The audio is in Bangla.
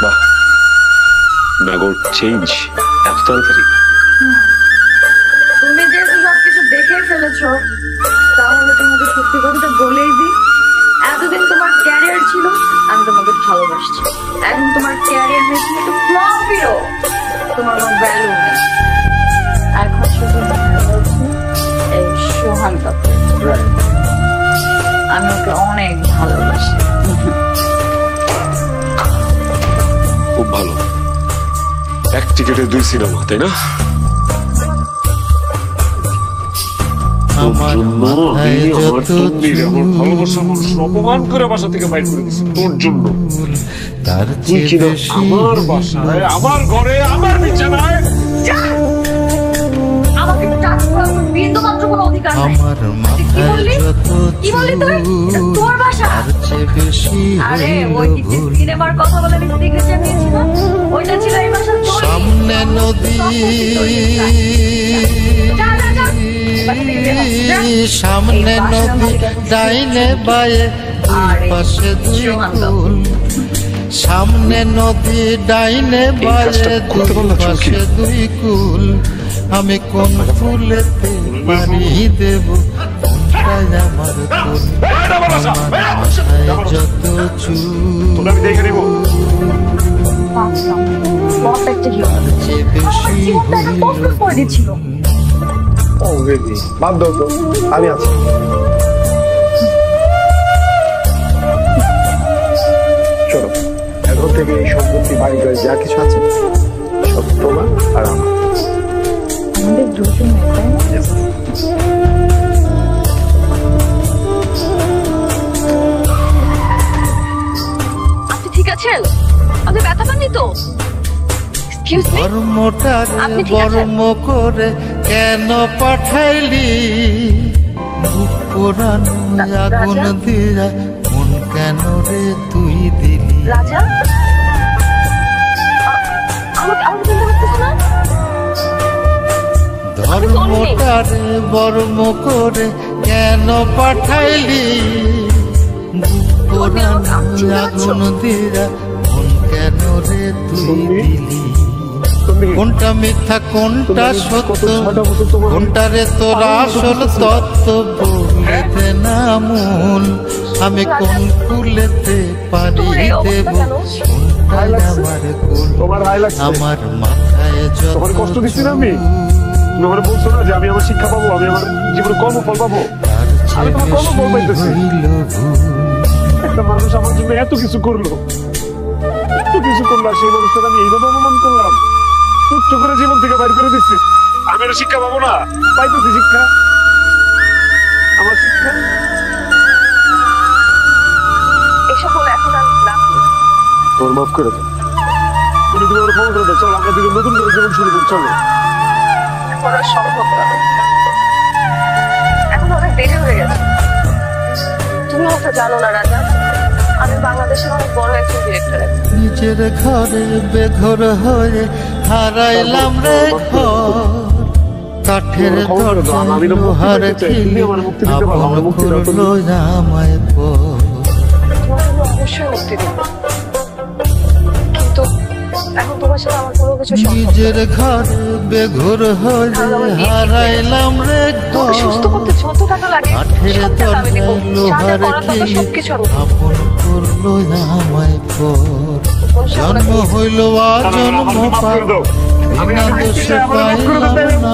বাহ, নাগর চেঞ্জ এত তাড়াতাড়ি। তুমি যেহেতু সবকিছু দেখে ফেলেছো, তাহলে তোমাকে সত্যি কথাটা বলেই দিই, এতদিন তোমার ক্যারিয়ার ছিল, আমি তোমাকে ভালোবাসছি। এখন তোমার ক্যারিয়ার নেই, তুমি একটু ফ্লপিও, তোমার কোনো ভ্যালু নেই। এখন শুধু এই সোহান কাপুর, আমি ওকে অনেক ভালোবাসি। খুব ভালো, এক টিকেটে 2 সিনেমা, তাই না? অপমান করে বাসা থেকে বাইর করে দিচ্ছি তোর জন্য। তুই কি আমার বাসায়, আমার ঘরে, আমার বিছানায় আমাকে টাচ করার বিন্দুমাত্র কোনো অধিকার নাই। কি বললি তুই? এটা তোর বাসা? আরে ওই কি সিনেমার কথা বলে আমি সিগারেট নিয়েছিলাম, ওইটা ছিল এই বাসা তোর। সামনে নদী, সামনে নদী, ডাইনে বায়ে পাশে 2 কুল। সামনে নদী, ডাইনে বায়ে পাশে 2 কুল। আমি কোন ফুলেতে পানি দেব, কোনটাই আমার কুল। যত চুল বেশি ও বেবি, বাদ দাও তো, আমি আছি। চলো, এখন থেকে এই সম্পত্তি, বাড়ি গাড়ি যা কিছু আছে সব তোমার আর আমার। আমাদের দুজনের, তাই না? আপনি ঠিক আছেন? আপনি ব্যথা পাননি তো? ধর্মটারে বর্ম করে কেন পাঠাইলি? বুক পোড়ানো আগুন দিয়া মন কেন রে তুই দিলি? রাজা, আমাকে না? ধর্মটারে বর্ম করে কেন পাঠাইলি? বুক পোড়ানো আগুন দিয়া মন কেন রে তুই দিলি? কোনটা মিথ্যা কোনটা সত্য, কোনটারে তোর আসল তত্ত্ব বলে দে না মন। আমি কোন কুলেতে পারি দেব, কোনটাই আমার কুল। আমার মাথায় যত কষ্ট দিচ্ছি না আমি, তোমার বলছো না যে আমি আমার শিক্ষা পাবো, আমি আমার জীবনে কর্মফল পাবো। আমি তোমার কর্মফল পাইতেছি। একটা মানুষ আমার জন্য এত কিছু করলো, এত কিছু করলো, সেই মানুষটাকে আমি এইভাবে অপমান করলাম, তুচ্ছ করে জীবন থেকে বাইর করে দিচ্ছি। আমি আর শিক্ষা পাবো না? পাইতেছি শিক্ষা, আমার শিক্ষা। এসব বলে এখন আর লাভ নেই। তোমার মাফ করে দাও, তুমি তোমার ক্ষমা করে দাও। চলো আমরা দুজন নতুন করে জীবন শুরু করি, চলো। এখন আর সম্ভব না, এখন অনেক দেরি হয়ে গেছে। তুমি হয়তো জানো না রাজা, আমি বাংলাদেশের অনেক বড় একজন ডিরেক্টর। নিজের ঘরে বেঘর হয়ে হারাইলাম রে ঘর। কাঠের দরজায় লোহার খিলি আপন করলো আমায় পর। অবশ্যই মুক্তি দিব, কিন্তু এখন তোমার সাথে আমার কোনো কিছু সম্ভব না। নিজের ঘরে বেঘর হয়ে হারাইলাম রে ঘর। সুস্থ করতে যত টাকা লাগে কাঠের দরজায় লোহার খিলি আপন করলো আমায় পর। জন্ম হইল আর জন্ম পাব, বিনা দোষে পাইলাম না।